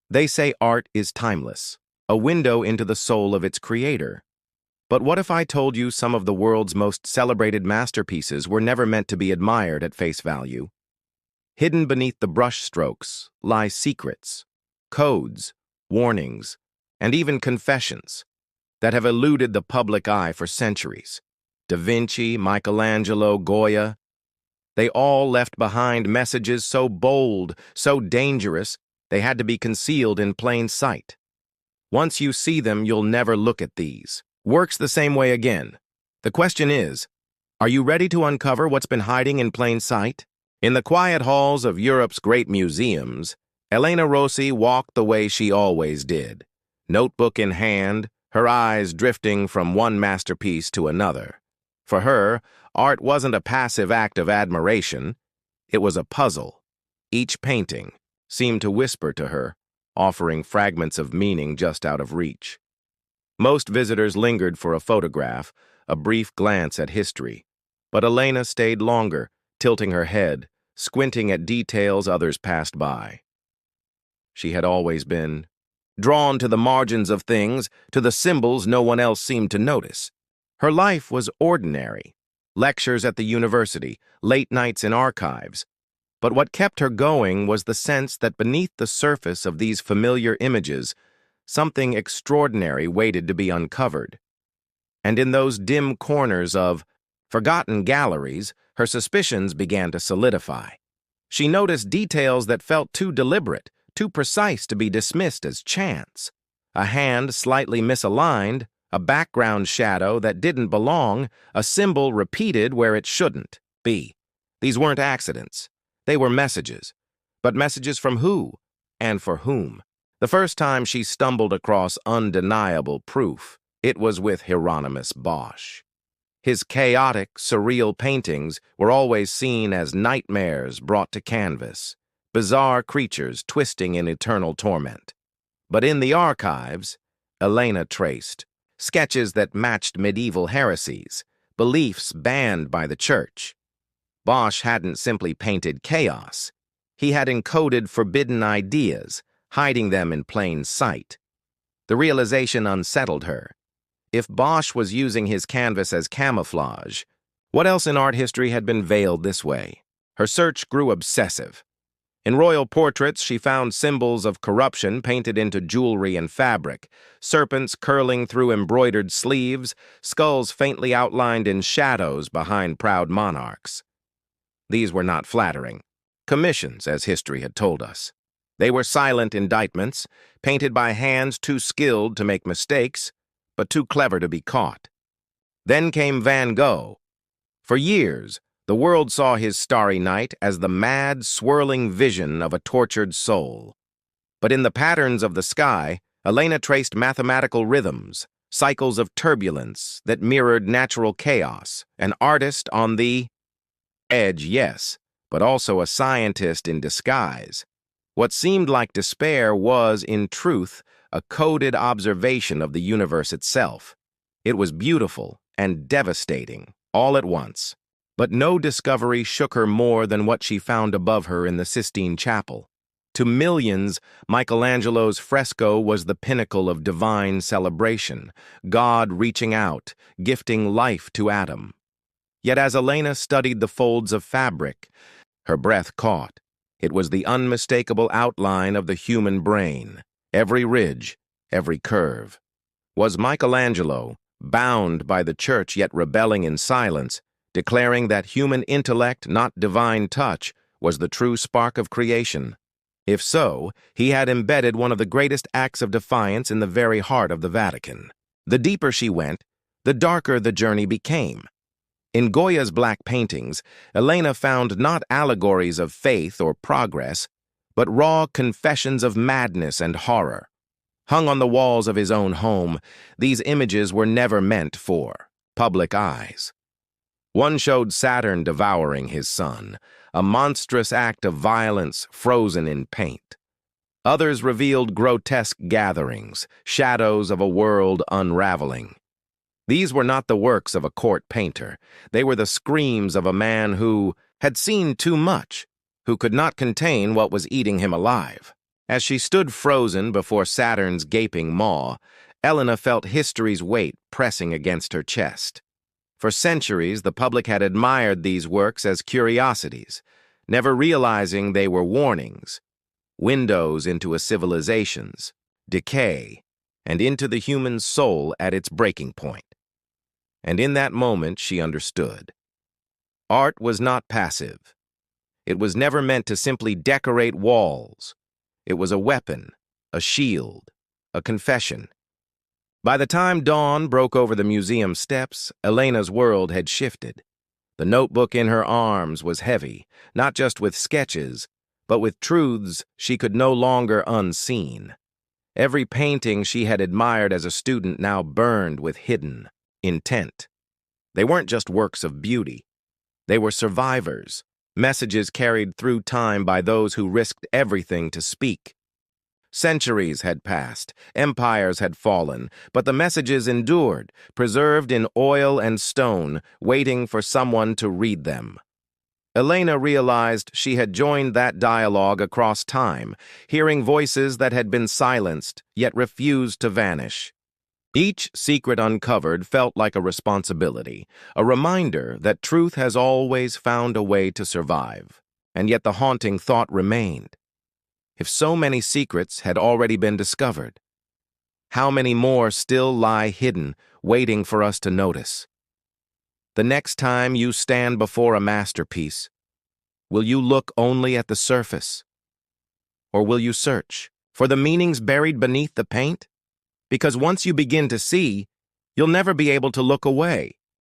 They say art is timeless, a window into the soul of its creator. But what if I told you some of the world's most celebrated masterpieces were never meant to be admired at face value? Hidden beneath the brushstrokes lie secrets, codes, warnings, and even confessions that have eluded the public eye for centuries. Da Vinci, Michelangelo, Goya, they all left behind messages so bold, so dangerous, they had to be concealed in plain sight. Once you see them, you'll never look at these works the same way again. The question is, are you ready to uncover what's been hiding in plain sight? In the quiet halls of Europe's great museums, Elena Rossi walked the way she always did, notebook in hand, her eyes drifting from one masterpiece to another. For her, art wasn't a passive act of admiration, it was a puzzle. Each painting seemed to whisper to her, offering fragments of meaning just out of reach. Most visitors lingered for a photograph, a brief glance at history. But Elena stayed longer, tilting her head, squinting at details others passed by. She had always been drawn to the margins of things, to the symbols no one else seemed to notice. Her life was ordinary. Lectures at the university, late nights in archives. But what kept her going was the sense that beneath the surface of these familiar images, something extraordinary waited to be uncovered. And in those dim corners of forgotten galleries, her suspicions began to solidify. She noticed details that felt too deliberate, too precise to be dismissed as chance. A hand slightly misaligned, a background shadow that didn't belong, a symbol repeated where it shouldn't be. These weren't accidents. They were messages. But messages from who and for whom? The first time she stumbled across undeniable proof, it was with Hieronymus Bosch. His chaotic, surreal paintings were always seen as nightmares brought to canvas, bizarre creatures twisting in eternal torment. But in the archives, Elena traced sketches that matched medieval heresies, beliefs banned by the church. Bosch hadn't simply painted chaos. He had encoded forbidden ideas, hiding them in plain sight. The realization unsettled her. If Bosch was using his canvas as camouflage, what else in art history had been veiled this way? Her search grew obsessive. In royal portraits, she found symbols of corruption painted into jewelry and fabric, serpents curling through embroidered sleeves, skulls faintly outlined in shadows behind proud monarchs. These were not flattering commissions, as history had told us. They were silent indictments, painted by hands too skilled to make mistakes, but too clever to be caught. Then came Van Gogh. For years, the world saw his Starry Night as the mad, swirling vision of a tortured soul. But in the patterns of the sky, Elena traced mathematical rhythms, cycles of turbulence that mirrored natural chaos, an artist on the edge, yes, but also a scientist in disguise. What seemed like despair was, in truth, a coded observation of the universe itself. It was beautiful and devastating, all at once. But no discovery shook her more than what she found above her in the Sistine Chapel. To millions, Michelangelo's fresco was the pinnacle of divine celebration, God reaching out, gifting life to Adam. Yet as Elena studied the folds of fabric, her breath caught. It was the unmistakable outline of the human brain, every ridge, every curve. Was Michelangelo, bound by the church yet rebelling in silence, declaring that human intellect, not divine touch, was the true spark of creation? If so, he had embedded one of the greatest acts of defiance in the very heart of the Vatican. The deeper she went, the darker the journey became. In Goya's black paintings, Elena found not allegories of faith or progress, but raw confessions of madness and horror. Hung on the walls of his own home, these images were never meant for public eyes. One showed Saturn devouring his son, a monstrous act of violence frozen in paint. Others revealed grotesque gatherings, shadows of a world unraveling. These were not the works of a court painter. They were the screams of a man who had seen too much, who could not contain what was eating him alive. As she stood frozen before Saturn's gaping maw, Elena felt history's weight pressing against her chest. For centuries, the public had admired these works as curiosities, never realizing they were warnings, windows into a civilization's decay, and into the human soul at its breaking point. And in that moment, she understood. Art was not passive. It was never meant to simply decorate walls. It was a weapon, a shield, a confession. By the time dawn broke over the museum steps, Elena's world had shifted. The notebook in her arms was heavy, not just with sketches, but with truths she could no longer unseen. Every painting she had admired as a student now burned with hidden intent. They weren't just works of beauty. They were survivors, messages carried through time by those who risked everything to speak. Centuries had passed, empires had fallen, but the messages endured, preserved in oil and stone, waiting for someone to read them. Elena realized she had joined that dialogue across time, hearing voices that had been silenced, yet refused to vanish. Each secret uncovered felt like a responsibility, a reminder that truth has always found a way to survive. And yet the haunting thought remained. If so many secrets had already been discovered, how many more still lie hidden, waiting for us to notice? The next time you stand before a masterpiece, will you look only at the surface? Or will you search for the meanings buried beneath the paint? Because once you begin to see, you'll never be able to look away.